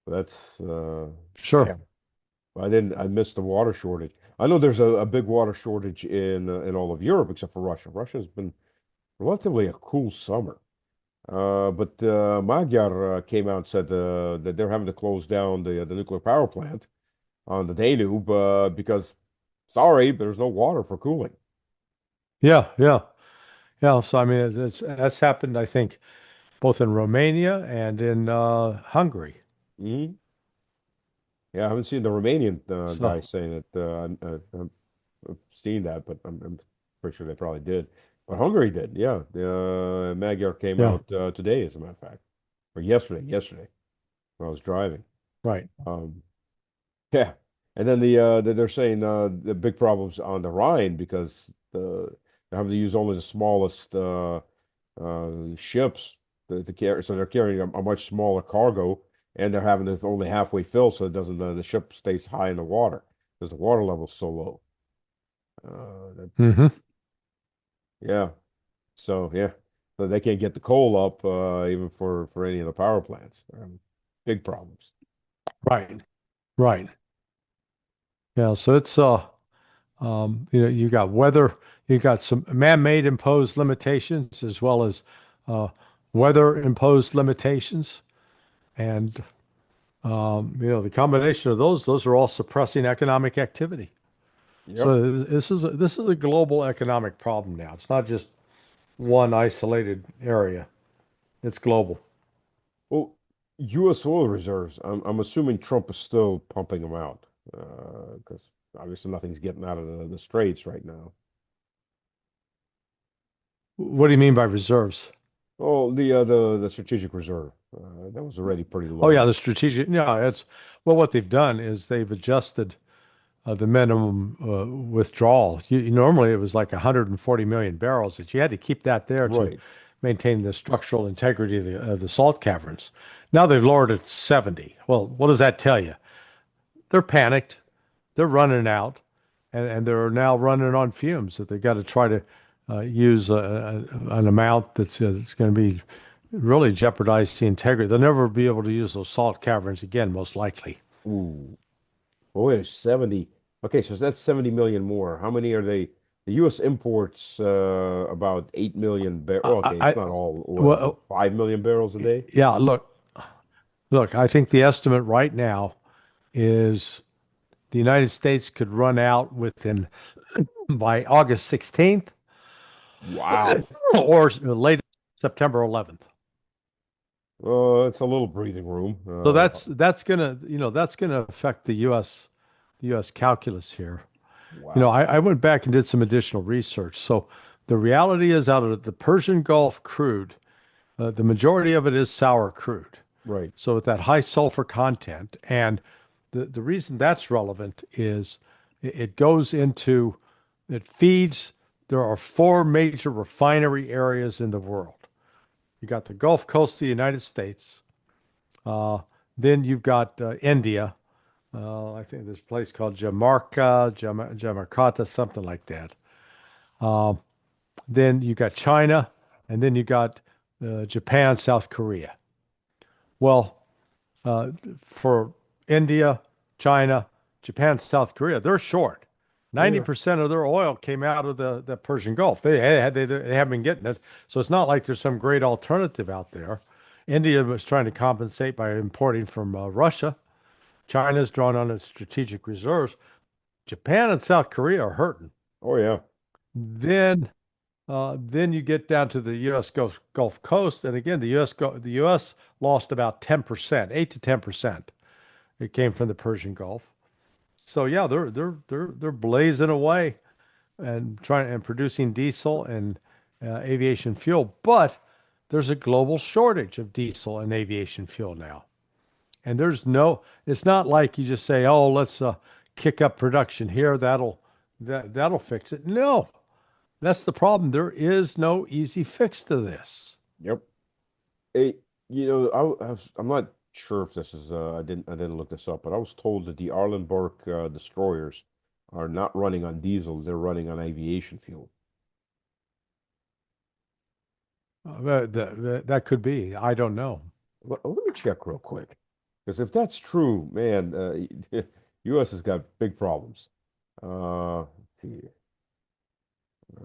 That's Sure. yeah. I missed the water shortage. I know there's a big water shortage in all of Europe except for Russia. Russia's been relatively a cool summer. But Magyar came out and said that they're having to close down the nuclear power plant on the Danube because, sorry, there's no water for cooling. Yeah, yeah, yeah. So I mean, that's happened, I think, both in Romania and in Hungary. Hmm. Yeah, I haven't seen the Romanian So guy saying it. I've seen that, but I'm pretty sure they probably did. But Hungary did, yeah. Magyar came yeah, out today, as a matter of fact, or yesterday when I was driving. right. Um, Yeah, and then they're saying the big problems on the Rhine because they're having to use only the smallest ships to carry, so they're carrying a much smaller cargo, and they're having to only halfway fill, so it doesn't the ship stays high in the water because the water level's so low. Hmm. Yeah, so yeah, so they can't get the coal up even for any of the power plants. Big problems. Right, right. Yeah. So it's you got weather, you got some man-made imposed limitations as well as uh, weather imposed limitations, and the combination of those are all suppressing economic activity. Yep. So this is a global economic problem now. It's not just one isolated area. It's global. Well, U.S. oil reserves, I'm assuming Trump is still pumping them out because obviously nothing's getting out of the straits right now. What do you mean by reserves? Oh, the strategic reserve that was already pretty Oh yeah, low. the strategic. Yeah, it's well, what they've done is they've adjusted the minimum withdrawal. Normally it was like 140 million barrels that you had to keep that there to Right. maintain the structural integrity of the salt caverns. Now they've lowered it to 70. Well, what does that tell you? They're panicked. They're running out, and they're now running on fumes that they got to try to use an amount that's going to be really jeopardize the integrity. They'll never be able to use those salt caverns again, most likely. Ooh. Oh, wait, 70. Okay, so that's 70 million more. How many are they? The U.S. imports about 8 million barrels. Okay, it's I not all oil, but well, 5 million barrels a day. yeah. Look. I think the estimate right now is the United States could run out within by August 16th Wow. or late September 11th. It's a little breathing room. So that's gonna affect the U.S. calculus here. Wow. I went back and did some additional research. So the reality is out of the Persian Gulf crude, the majority of it is sour crude. Right. So with that high sulfur content, and the reason that's relevant is it goes into it feeds. There are four major refinery areas in the world. You got the Gulf Coast of the United States. Uh, then you've got India. I think there's a place called Jamarcata, something like that. Uh, then you got China, and then you got Japan, South Korea. Well, uh, for India, China, Japan, South Korea, they're short. Yeah. 90% of their oil came out of the Persian Gulf. They haven't been getting it. So it's not like there's some great alternative out there. India was trying to compensate by importing from Russia. China's drawn on its strategic reserves. Japan and South Korea are hurting. Oh yeah. Then you get down to the U.S. Gulf Coast, and again, the U.S. lost about 10%, 8 to 10%. It came from the Persian Gulf. So yeah, they're blazing away and trying and producing diesel and aviation fuel, but there's a global shortage of diesel and aviation fuel now. And it's not like you just say, oh, let's kick up production here. That'll fix it. No, that's the problem. There is no easy fix to this. Yep. It, I'm not sure if this is I didn't look this up, but I was told that the Arlenburg destroyers are not running on diesel, they're running on aviation fuel. That could be. I don't know. Let me check real quick. Because if that's true, man, U.S. has got big problems. See, uh,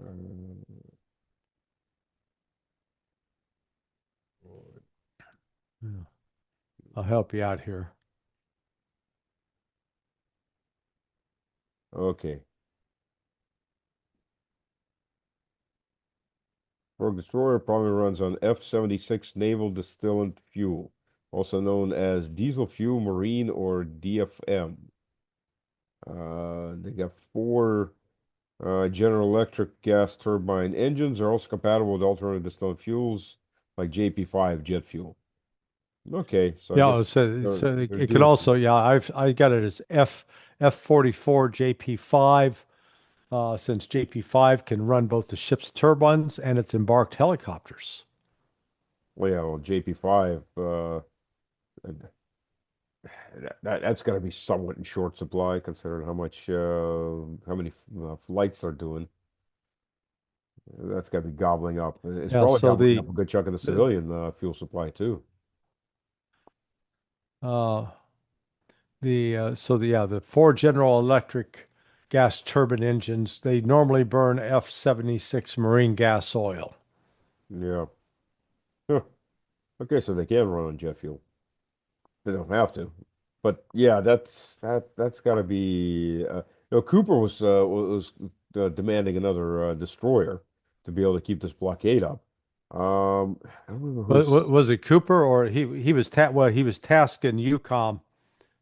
Yeah. I'll help you out here. okay. Rogue Destroyer probably runs on F-76 naval distillant fuel, also known as diesel fuel marine or DFM. They got four General Electric gas turbine engines. Are also compatible with alternative distilled fuels like JP5 jet fuel. Okay, so I guess Yeah, so they're so it, they're it could dual also, fuel. yeah, I got it as F44 JP5, since JP5 can run both the ship's turbines and its embarked helicopters. Well, yeah, well, JP5, that's got to be somewhat in short supply considering how many flights they're doing. That's got to be gobbling up. It's Yeah, probably so gobbling up a good chunk of the the civilian fuel supply too. uh, the four General Electric gas turbine engines, they normally burn F76 marine gas oil. Yeah. Huh. Okay, so they can run on jet fuel. They don't have to, but yeah, that's got to be. Cooper was demanding another destroyer to be able to keep this blockade up. I don't remember who's. Was it Cooper, or he was he was tasking UCOM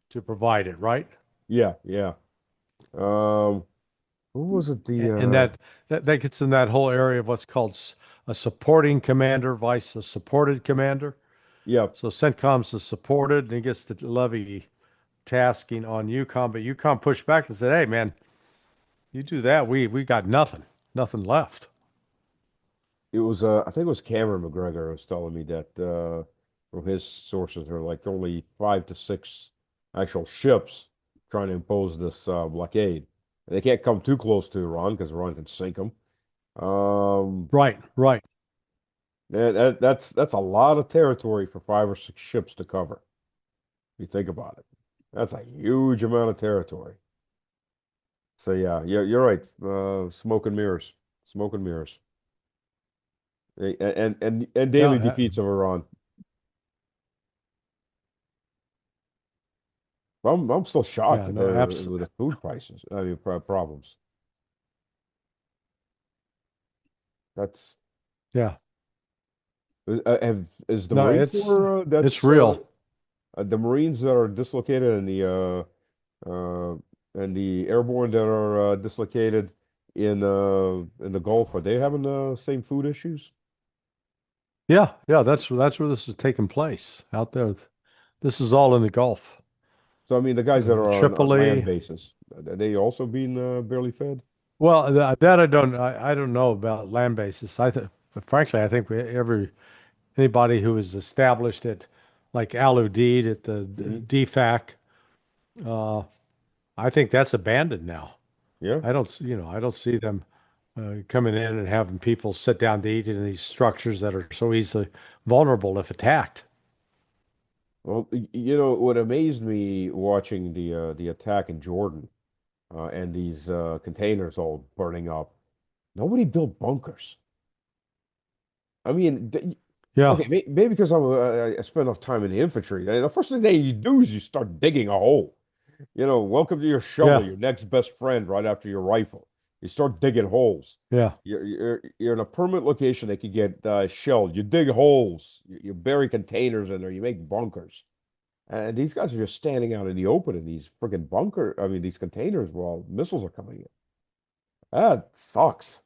to provide it, right? Yeah, yeah. Um, who was it? And that gets in that whole area of what's called a supporting commander vice a supported commander. Yeah, So CENTCOM's the supported, and he gets to levy tasking on UCOM, but UCOM pushed back and said, "Hey, man, you do that, we got nothing left." it was. I think it was Cameron McGregor was telling me that from his sources, there are like only 5 to 6 actual ships trying to impose this blockade. And they can't come too close to Iran because Iran can sink them. Um, Right, right. that's a lot of territory for 5 or 6 ships to cover. If you think about it, that's a huge amount of territory. So yeah, you're right. Smoke and mirrors, smoke and mirrors, and Yeah, daily defeats of Iran. I'm still shocked yeah, that no, they're abs with the food prices. I mean, problems. That's yeah. is the No, Marine Corps it's that's real. the Marines that are dislocated and the airborne that are dislocated in the Gulf, are they having the same food issues? Yeah, yeah, that's where this is taking place out there. This is all in the Gulf. So I mean, the guys that are on land Tripoli. bases, are they also being barely fed? Well, that I don't know about land bases. But frankly, I think anybody who is established at like Al Udeid at the Hmm. DFAC, uh, I think that's abandoned now. Yeah. I don't see them coming in and having people sit down to eat in these structures that are so easily vulnerable if attacked. Well, what amazed me watching the attack in Jordan and these containers all burning up. Nobody built bunkers. I mean, Yeah, okay, maybe because I spent enough time in the infantry. The first thing that you do is you start digging a hole. Welcome to your shovel, yeah, your next best friend right after your rifle. You start digging holes. yeah, You're in a permanent location that could get shelled. You dig holes. You bury containers in there. You make bunkers. And these guys are just standing out in the open in these freaking these containers while missiles are coming in. That sucks.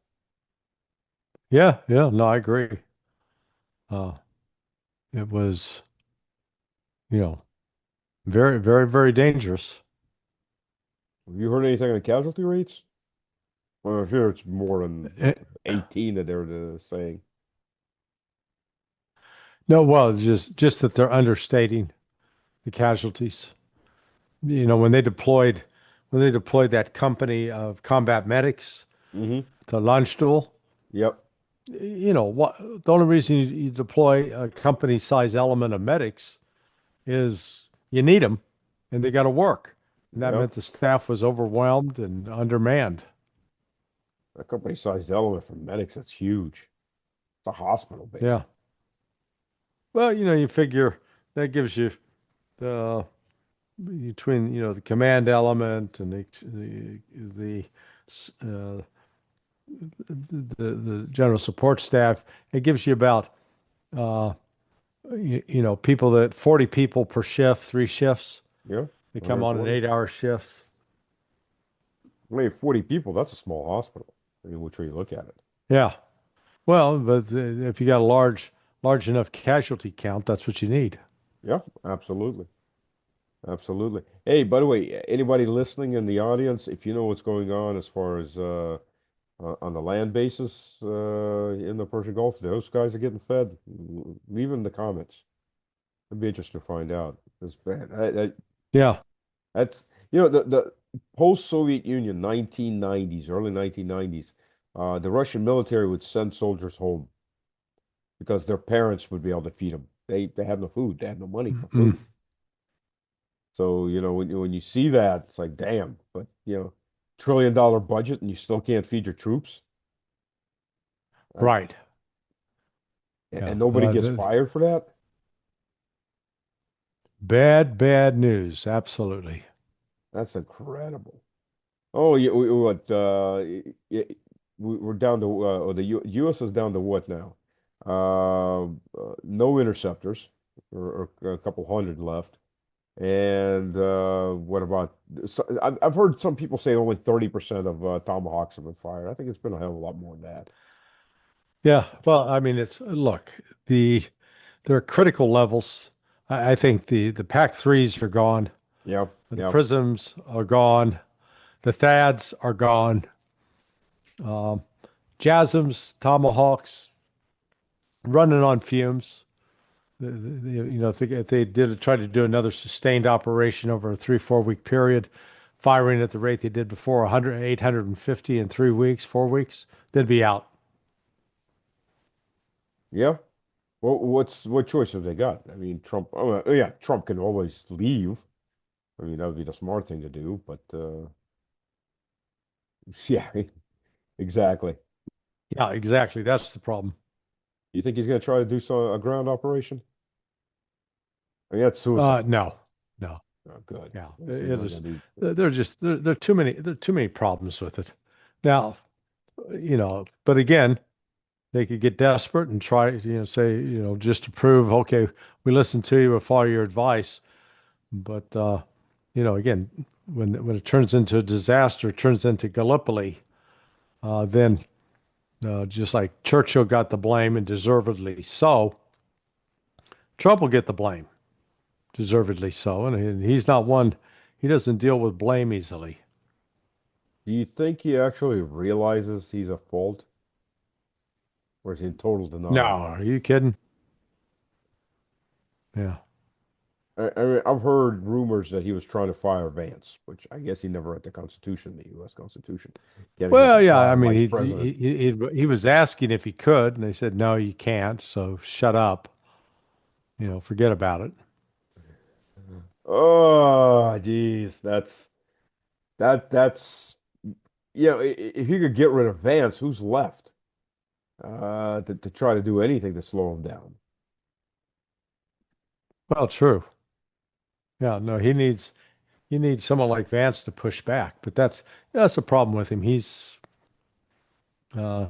yeah, yeah. No, I agree. Uh, it was, you know, very, very, very dangerous. Have you heard anything on the casualty rates? Well, here it's more than Eh, 18 that they're saying. no, well, just that they're understating the casualties. When they deployed that company of combat medics Hmm. to Landstuhl, Yep. what the only reason you deploy a company size element of medics is you need them, and they got to work. And that Yeah, meant the staff was overwhelmed and undermanned. a company-sized element for medics, that's huge. It's a hospital, Yeah. basically. Well, you figure that gives you the between the command element and the uh, the general support staff, it gives you about uh, people that 40 people per shift, three shifts. Yeah, They come on in 120. 8-hour shifts. I mean, 40 people, that's a small hospital. I mean, which way you look at it. Yeah. Well, but if you got a large enough casualty count, that's what you need. Yeah, absolutely. Absolutely. Hey, by the way, anybody listening in the audience, if you know what's going on as far as on the land bases in the Persian Gulf, those guys are getting fed. Leave in the comments. It'd be interesting to find out. It's bad. Yeah. That's the post-Soviet Union, 1990s, early 1990s, the Russian military would send soldiers home because their parents would be able to feed them. They had no food. They had no money for Mm, food. So, when you see that, it's like, damn, but $1 trillion budget and you still can't feed your troops. Uh, right. and Yeah. nobody gets fired for that. Bad news. Absolutely. That's incredible. Oh, yeah, what? We're down to, or the U.S. is down to what now? No interceptors, or a couple hundred left. And what about? I've heard some people say only 30% of Tomahawks have been fired. I think it's been a hell of a lot more than that. Yeah. Well, I mean, look, the there are critical levels. I think the PAC threes are gone. Yeah, The yeah, prisms are gone. The THAADs are gone. Um, JASSMs, Tomahawks, running on fumes. If they did try to do another sustained operation over a 3-4 week period, firing at the rate they did before, 100, 850 in 3 weeks, 4 weeks, they'd be out. yeah. Well, what choice have they got? I mean, Trump. Oh, yeah, Trump can always leave. I mean, that would be the smart thing to do. But yeah, exactly. Yeah, exactly. That's the problem. You think he's going to try to do a ground operation? I mean, that's suicide. No, no. Oh, good. Yeah, Yes, he's it not is. going to do. There are too many problems with it. Now, but again, they could get desperate and try, say, just to prove, okay, we listened to you, we'll follow your advice. But again, when it turns into a disaster, it turns into Gallipoli, then just like Churchill got the blame and deservedly so, Trump will get the blame, deservedly so, and he's not one. He doesn't deal with blame easily. Do you think he actually realizes he's at fault, or is he in total No, denial? are you kidding? Yeah. I mean, I've heard rumors that he was trying to fire Vance, which I guess he never read the Constitution, the U.S. Constitution. Can't Well, exactly yeah. I fire a mean, vice he president. he he, he was asking if he could, and they said no, you can't. So shut up. Forget about it. Oh, geez, that's if you could get rid of Vance, who's left to try to do anything to slow him down? Well, true. Yeah. No, he needs someone like Vance to push back, but that's the problem with him. Uh,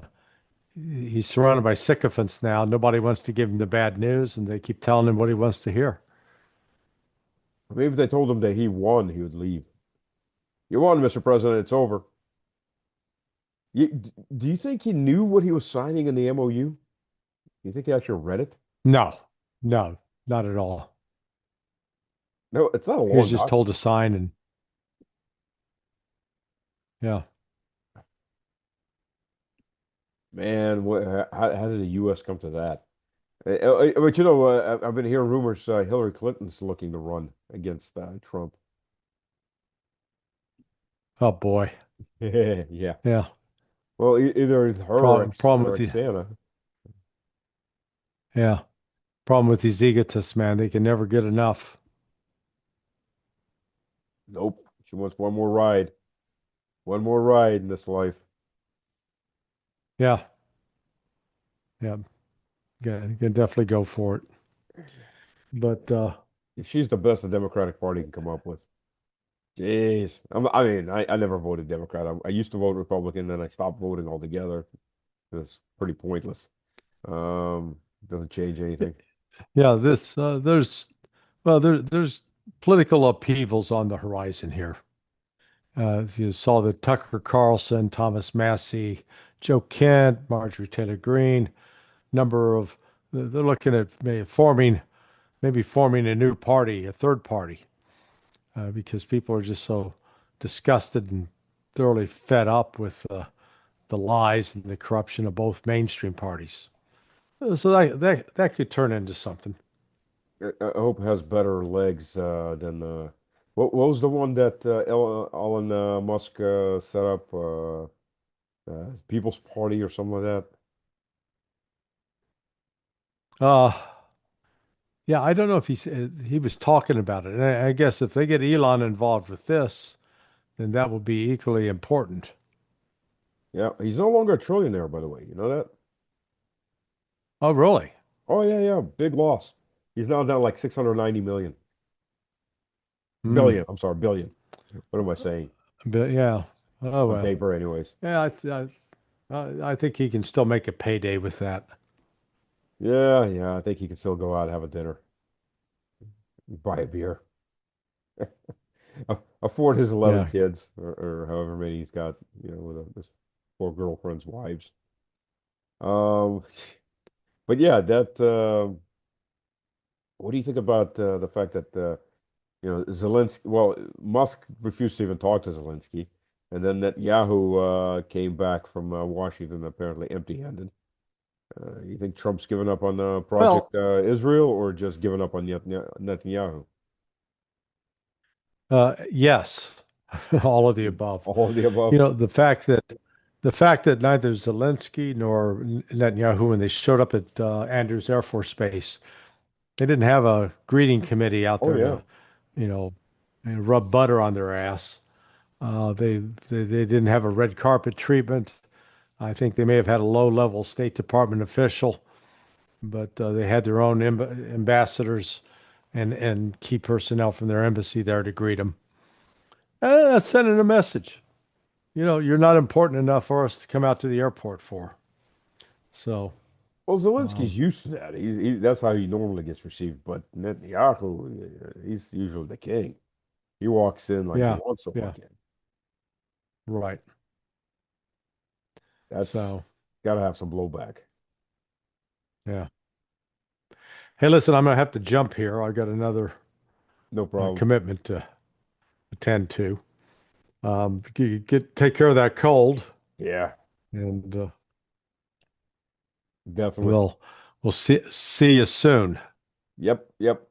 he's surrounded by sycophants now. Nobody wants to give him the bad news, and they keep telling him what he wants to hear. Maybe if they told him that he won, he would leave. You won, Mr. President. It's over. Do you think he knew what he was signing in the MOU? Do you think he actually read it? No, no, not at all. No, it's not a He was long just told to document. sign, and yeah. Man, how did the U.S. come to that? But I've been hearing rumors Hillary Clinton's looking to run against Trump. Oh boy. Yeah. Yeah. Well, either her or Problem with the Oksana. yeah. Problem with these egotists, man. They can never get enough. Nope. She wants one more ride. One more ride in this life. Yeah, yeah, yeah. You can definitely go for it. But She's the best the Democratic Party can come up with. Jeez. I mean, I never voted Democrat. I used to vote Republican, then I stopped voting altogether. It's pretty pointless. Um, doesn't change anything. yeah, this there's political upheavals on the horizon here. You saw the Tucker Carlson, Thomas Massey, Joe Kent, Marjorie Taylor Greene, number of they're looking at maybe forming a new party, a third party, because people are just so disgusted and thoroughly fed up with the lies and the corruption of both mainstream parties. So that could turn into something. I hope it has better legs than what was the one that Elon Musk set up? People's Party or something like that. Uh, yeah, I don't know if he was talking about it. And I guess if they get Elon involved with this, then that will be equally important. Yeah, he's no longer a trillionaire, by the way. You know that? Oh, really? Oh yeah, yeah, big loss. He's now down like 690 million. Hmm. Billion. I'm sorry, billion. What am I saying? But yeah. Oh On well. paper, anyways. Yeah, I think he can still make a payday with that. Yeah, yeah. I think he can still go out and have a dinner, buy a beer, afford his 11 Yeah. kids or however many he's got, with his four girlfriends' wives. Um, but yeah, that. What do you think about the fact that Zelensky? Well, Musk refused to even talk to Zelensky, and then Netanyahu came back from Washington apparently empty-handed. You think Trump's given up on Well, Project Israel or just given up on Netanyahu? yes, all of the above. All of the above? You know, the fact that neither Zelensky nor Netanyahu, when they showed up at Andrews Air Force Base, they didn't have a greeting committee out Oh there yeah. to, you know, rub butter on their ass. They didn't have a red carpet treatment. I think they may have had a low-level State Department official, but they had their own ambassadors and key personnel from their embassy there to greet them. That's sending a message. You know, you're not important enough for us to come out to the airport for. So, Well, um, Zelensky's used to that. That's how he normally gets received. But Netanyahu, he's usually the king. He walks in like he yeah, wants to yeah, walk in. right. That's So, got to have some blowback. yeah. Hey, listen, I'm gonna have to jump here. I got another No problem. commitment to attend to. Take care of that cold, Yeah, and definitely. we'll we'll see you soon. Yep, yep.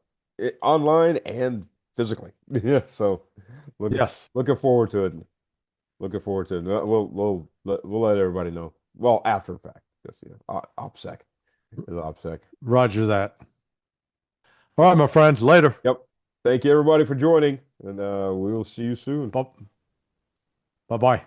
Online and physically. Yeah, so looking Yes, looking forward to it. Looking forward to it. We'll let everybody know. Well, after the fact, just OPSEC is OPSEC. Roger that. All right, my friends. Later. Yep. Thank you everybody for joining, and we will see you soon. Bye bye.